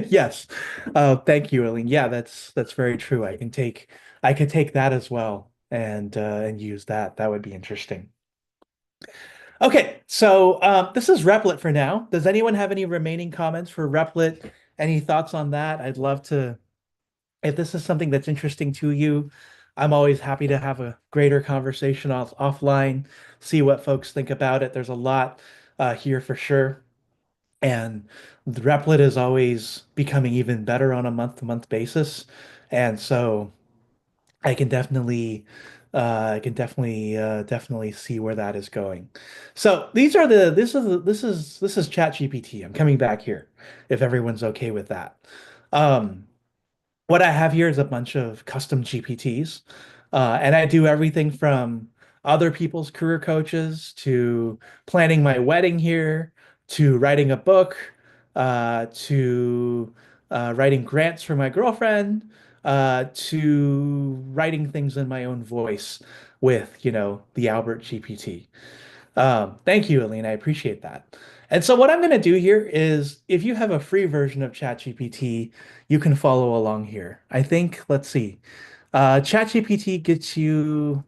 Yes. Thank you, Eileen. Yeah, that's very true. I could take that as well and use that. That would be interesting. Okay, so this is Replit for now. Does anyone have any remaining comments for Replit? Any thoughts on that? I'd love to, if this is something that's interesting to you, I'm always happy to have a greater conversation offline, see what folks think about it. There's a lot here for sure. And the Replit is always becoming even better on a month-to-month basis. And so I can definitely see where that is going. So these are the this is ChatGPT. I'm coming back here if everyone's okay with that. Um, what I have here is a bunch of custom GPTs, and I do everything from other people's career coaches to planning my wedding here, to writing a book, to writing grants for my girlfriend, to writing things in my own voice with, the Albert GPT. Thank you, Aline. I appreciate that. And so what I'm going to do here is if you have a free version of ChatGPT, you can follow along here. I think, let's see. ChatGPT gets you,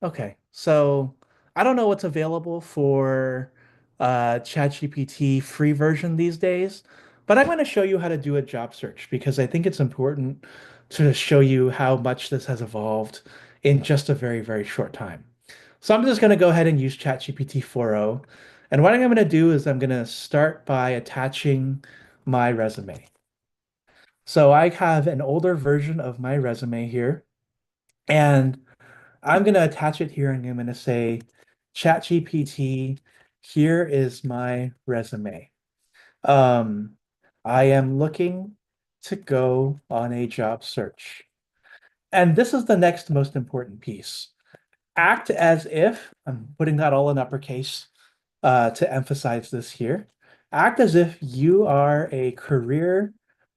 okay. So I don't know what's available for ChatGPT free version these days, but I'm going to show you how to do a job search because I think it's important to show you how much this has evolved in just a very, very short time. So I'm just going to go ahead and use ChatGPT 4.0. And what I'm going to do is I'm going to start by attaching my resume. So I have an older version of my resume here. And I'm going to attach it here and I'm going to say, ChatGPT, here is my resume. Um, I am looking to go on a job search. And this is the next most important piece. Act as if, I'm putting that all in uppercase to emphasize this here. Act as if you are a career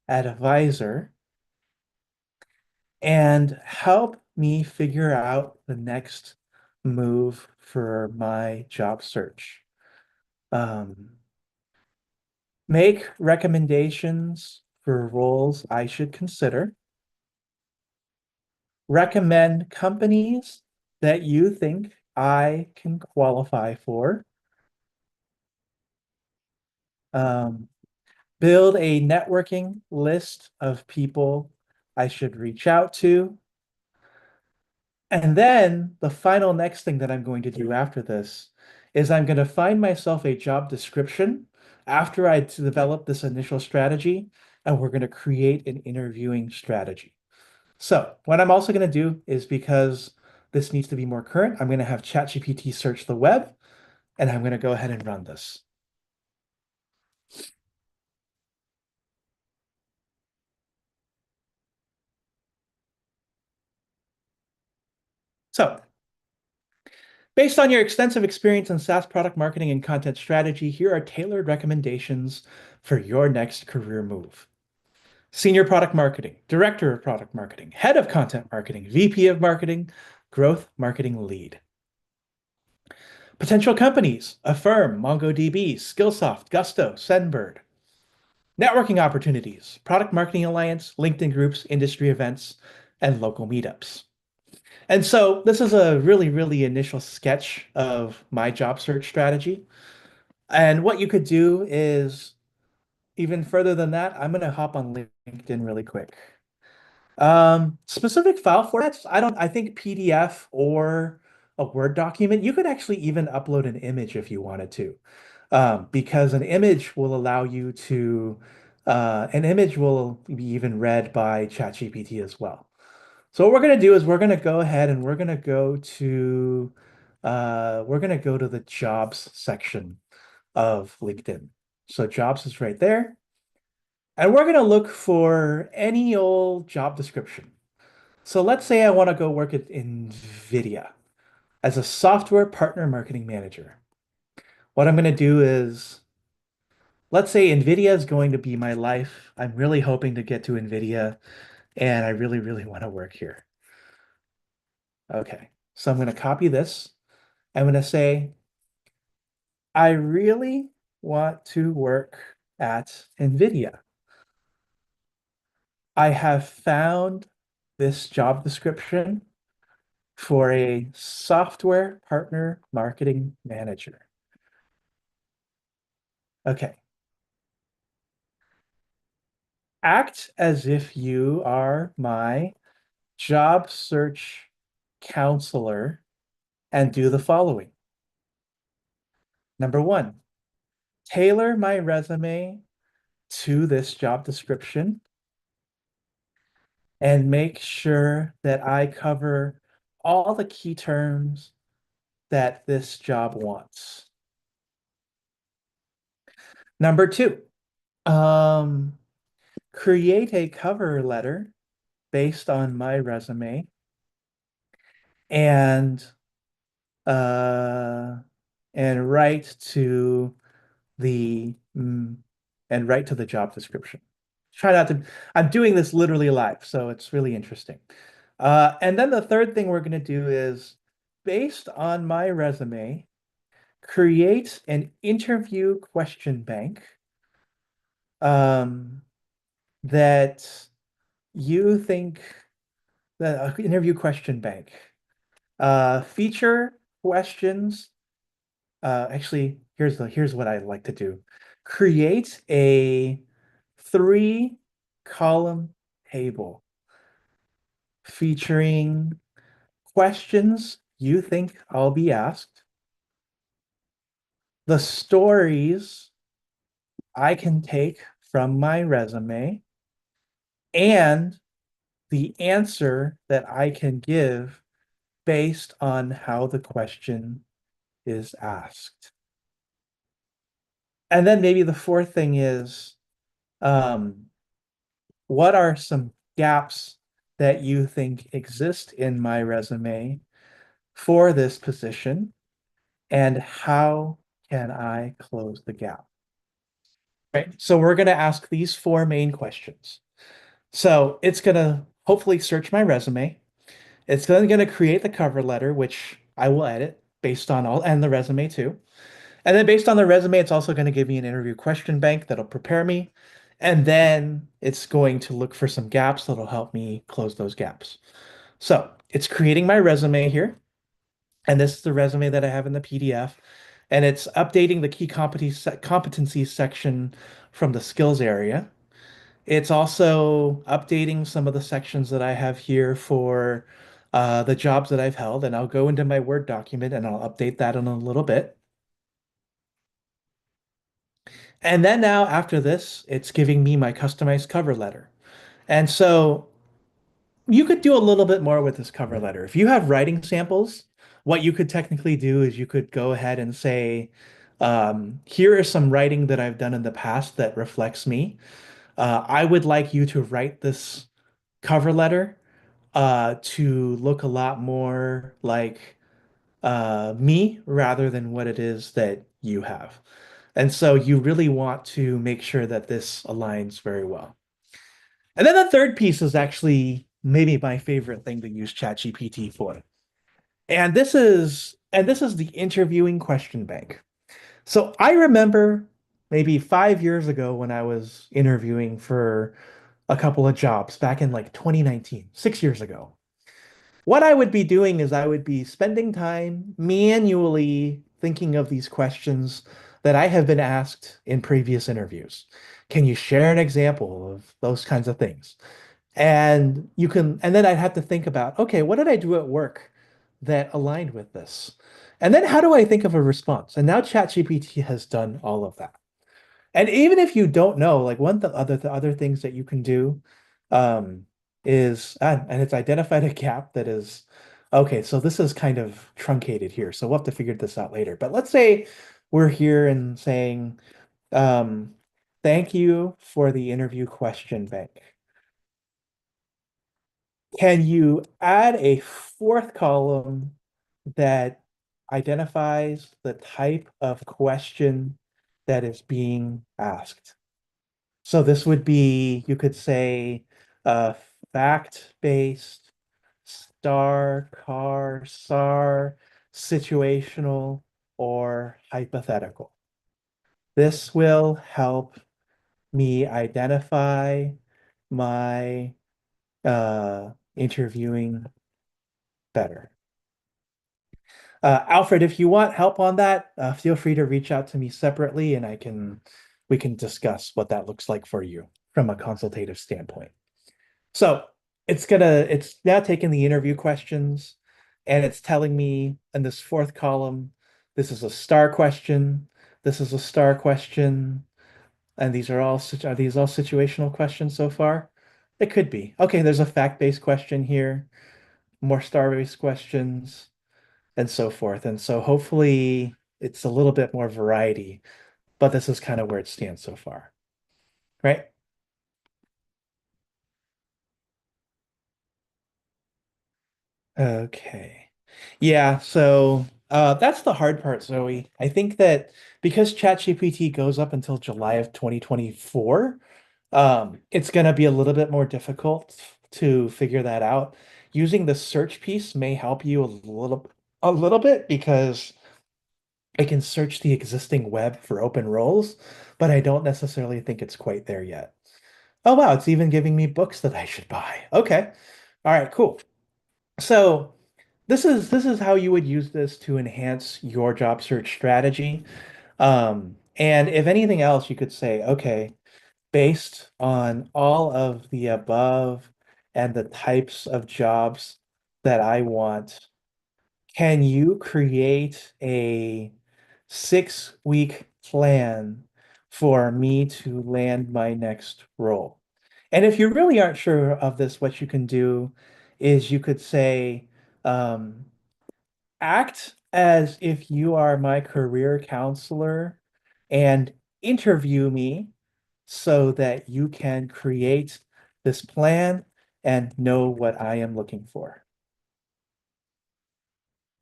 advisor and help me figure out the next move for my job search. Um, Make recommendations for roles I should consider. Recommend companies that you think I can qualify for. Um, Build a networking list of people I should reach out to. And then the final next thing that I'm going to do after this is I'm going to find myself a job description after I develop this initial strategy, and we're going to create an interviewing strategy. So what I'm also going to do is, because this needs to be more current, I'm going to have ChatGPT search the web, and I'm going to go ahead and run this. So based on your extensive experience in SaaS product marketing and content strategy, here are tailored recommendations for your next career move. Senior product marketing, director of product marketing, head of content marketing, VP of marketing, growth marketing lead. Potential companies, Affirm, MongoDB, Skillsoft, Gusto, Sendbird. Networking opportunities, Product Marketing Alliance, LinkedIn groups, industry events, and local meetups. And so this is a really, really initial sketch of my job search strategy. And what you could do is even further than that, I'm going to hop on LinkedIn really quick. Specific file formats, I think PDF or a Word document, you could actually even upload an image if you wanted to. Because an image will allow you to, an image will be even read by ChatGPT as well. So what we're going to do is we're going to go ahead and we're going to go to the jobs section of LinkedIn. So jobs is right there. And we're going to look for any old job description. So let's say I want to go work at NVIDIA as a software partner marketing manager. What I'm going to do is, let's say NVIDIA is going to be my life. I'm really hoping to get to NVIDIA, and I really, really want to work here. Okay, so I'm going to copy this. I'm going to say, I really want to work at NVIDIA. I have found this job description for a software partner marketing manager. Okay. Act as if you are my job search counselor and do the following. Number one, tailor my resume to this job description and make sure that I cover all the key terms that this job wants. Number two, um, create a cover letter based on my resume and uh, and write to the and write to the job description. Try not to. I'm doing this literally live, so it's really interesting. And then the third thing we're going to do is, based on my resume, create an interview question bank um, that you think that interview question bank. Feature questions. Actually, here's what I like to do. Create a 3-column table featuring questions you think I'll be asked, the stories I can take from my resume, and the answer that I can give based on how the question is asked. And then maybe the fourth thing is, um, what are some gaps that you think exist in my resume for this position, and how can I close the gap? Right. So we're going to ask these four main questions. So it's going to hopefully search my resume. It's then going to create the cover letter, which I will edit based on all, and the resume too. And then based on the resume, it's also going to give me an interview question bank that'll prepare me. And then it's going to look for some gaps that'll help me close those gaps. So it's creating my resume here. And this is the resume that I have in the PDF. And it's updating the key competencies section from the skills area. It's also updating some of the sections that I have here for the jobs that I've held. And I'll go into my Word document and I'll update that in a little bit. And then now after this, it's giving me my customized cover letter. And so you could do a little bit more with this cover letter. If you have writing samples, what you could technically do is you could go ahead and say, here is some writing that I've done in the past that reflects me. I would like you to write this cover letter to look a lot more like me rather than what it is that you have. And so you really want to make sure that this aligns very well. And then the third piece is actually maybe my favorite thing to use ChatGPT for. And this is the interviewing question bank. So I remember maybe 5 years ago when I was interviewing for a couple of jobs back in like 2019, 6 years ago. What I would be doing is I would be spending time manually thinking of these questions that I have been asked in previous interviews. Can you share an example of those kinds of things? And then I'd have to think about, okay, what did I do at work that aligned with this? And then how do I think of a response? And now ChatGPT has done all of that. And even if you don't know, like one of the other things that you can do is and it's identified a gap that is okay, so this is kind of truncated here. So we'll have to figure this out later. But let's say we're here and saying, um, thank you for the interview question bank. Can you add a fourth column that identifies the type of question that is being asked? So this would be, you could say, uh, fact-based, star, car, SAR, situational, or hypothetical. This will help me identify my interviewing better. Alfred, if you want help on that, feel free to reach out to me separately and we can discuss what that looks like for you from a consultative standpoint. So it's now taking the interview questions and it's telling me in this fourth column, this is a star question, this is a star question, and are these all situational questions so far? It could be. Okay, there's a fact-based question here, more star-based questions and so forth. And so hopefully it's a little bit more variety, but this is kind of where it stands so far, right? Okay. Yeah, so that's the hard part, Zoe. I think that because ChatGPT goes up until July of 2024, it's going to be a little bit more difficult to figure that out. Using the search piece may help you a little bit because I can search the existing web for open roles, but I don't necessarily think it's quite there yet. Oh wow, it's even giving me books that I should buy. Okay. All right, cool. So this is how you would use this to enhance your job search strategy. And if anything else, you could say, okay, based on all of the above and the types of jobs that I want, can you create a 6-week plan for me to land my next role? And if you really aren't sure of this, what you can do is you could say, Act as if you are my career counselor and interview me so that you can create this plan and know what I am looking for.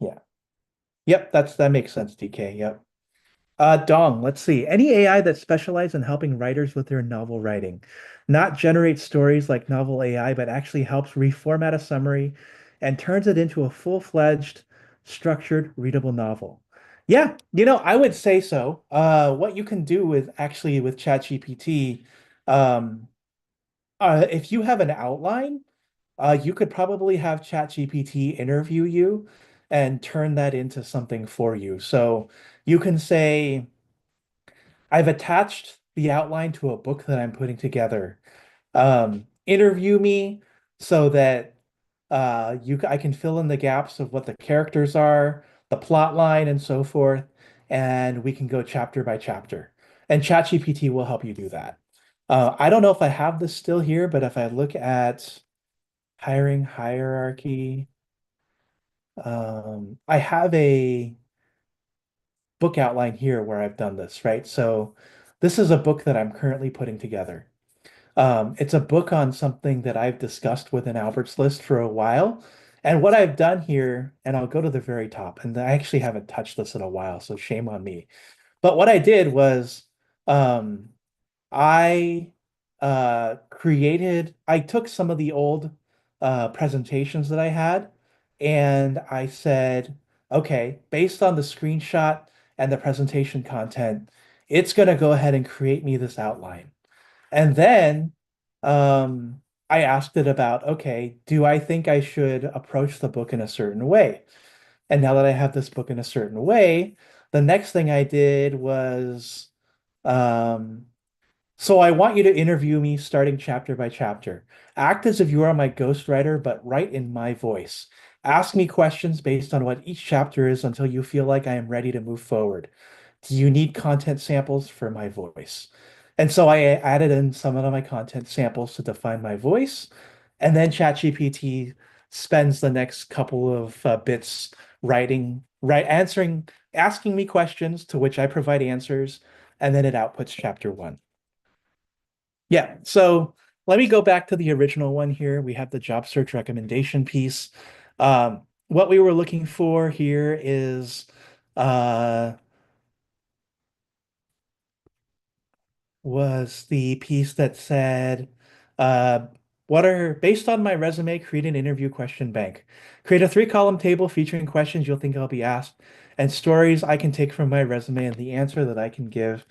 Yeah. Yep, that makes sense, DK. Yep. Dong, let's see. Any AI that specializes in helping writers with their novel writing, not generate stories like novel AI, but actually helps reformat a summary and turns it into a full-fledged, structured, readable novel. Yeah, I would say so. What you can do with actually with ChatGPT, um, if you have an outline, you could probably have ChatGPT interview you and turn that into something for you. So you can say, I've attached the outline to a book that I'm putting together. Interview me so that I can fill in the gaps of what the characters are, the plot line, and so forth, and we can go chapter by chapter. And ChatGPT will help you do that. I don't know if I have this still here, but if I look at hiring hierarchy, I have a book outline here where I've done this, right? So this is a book that I'm currently putting together. It's a book on something that I've discussed within Albert's List for a while. And what I've done here, and I'll go to the very top, and I actually haven't touched this in a while, so shame on me. But what I did was um, I I took some of the old presentations that I had, and I said, okay, based on the screenshot and the presentation content, it's going to go ahead and create me this outline. And then I asked it about, okay, do I think I should approach the book in a certain way? And now that I have this book in a certain way, the next thing I did was, um, so I want you to interview me starting chapter by chapter. Act as if you are my ghostwriter, but write in my voice. Ask me questions based on what each chapter is until you feel like I am ready to move forward. Do you need content samples for my voice? And so I added in some of my content samples to define my voice. And then ChatGPT spends the next couple of bits asking me questions to which I provide answers, and then it outputs chapter one. Yeah, so let me go back to the original one here. We have the job search recommendation piece. What we were looking for here is uh, was the piece that said, uh, based on my resume, create an interview question bank. Create a three-column table featuring questions you'll think I'll be asked and stories I can take from my resume and the answer that I can give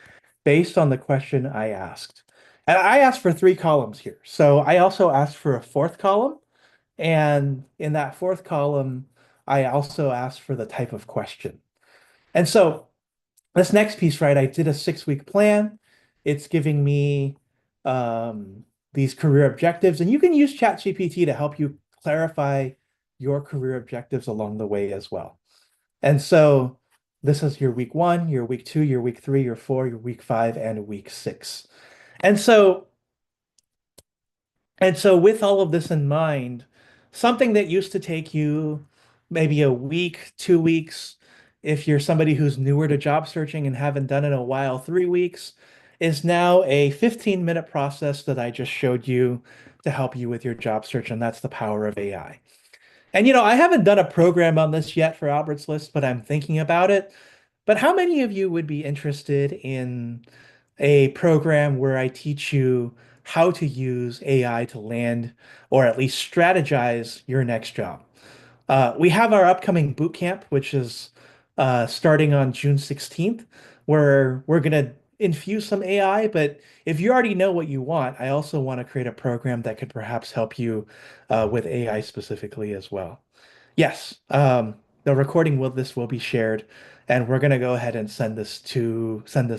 based on the question I asked. And I asked for three columns here. So I also asked for a fourth column. And in that fourth column, I also asked for the type of question. And so this next piece, right, I did a 6-week plan. It's giving me these career objectives, and you can use ChatGPT to help you clarify your career objectives along the way as well. And so this is your week one, your week two, your week three, your four, your week five, and week six. And so with all of this in mind, something that used to take you maybe a week, 2 weeks, if you're somebody who's newer to job searching and haven't done it in a while, 3 weeks, is now a 15-minute process that I just showed you to help you with your job search. And that's the power of AI. And I haven't done a program on this yet for Albert's List, but I'm thinking about it. But how many of you would be interested in a program where I teach you how to use AI to land or at least strategize your next job? We have our upcoming boot camp, which is starting on June 16th, where we're going to infuse some AI. But if you already know what you want, I also want to create a program that could perhaps help you with AI specifically as well. Yes, the recording will this will be shared, and we're gonna go ahead and send this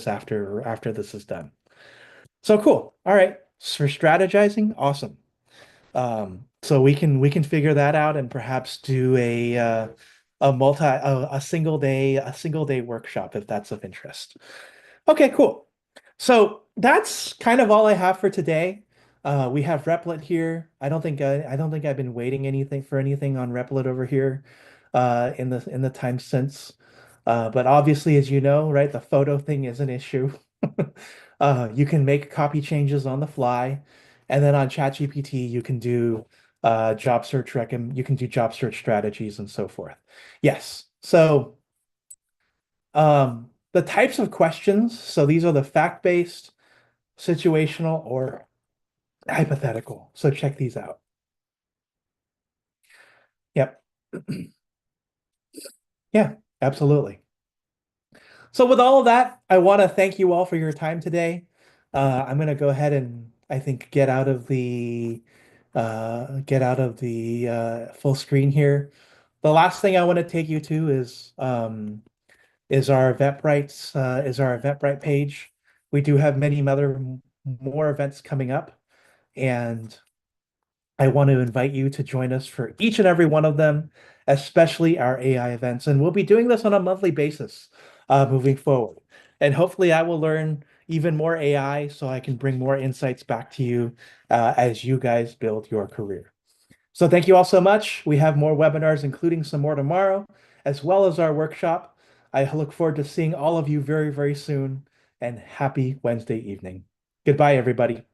after this is done. So cool. All right. For strategizing, awesome. So we can figure that out and perhaps do a single day workshop if that's of interest. Okay, cool. So that's kind of all I have for today. We have Replit here. I don't think I've been waiting anything for anything on Replit over here. in the time since. But obviously, as you know, right, the photo thing is an issue. You can make copy changes on the fly, and then on ChatGPT, you can do you can do job search strategies and so forth. Yes. So the types of questions, so these are the fact-based, situational, or hypothetical. So check these out. Yep. Yeah, absolutely. So with all of that, I want to thank you all for your time today. I'm going to go ahead and I think get out of the full screen here. The last thing I want to take you to is our Eventbrite page. We do have many other more events coming up, and I want to invite you to join us for each and every one of them, especially our AI events. And we'll be doing this on a monthly basis moving forward. And hopefully, I will learn even more AI so I can bring more insights back to you as you guys build your career. So, thank you all so much. We have more webinars, including some more tomorrow, as well as our workshop. I look forward to seeing all of you very, very soon. And happy Wednesday evening. Goodbye, everybody.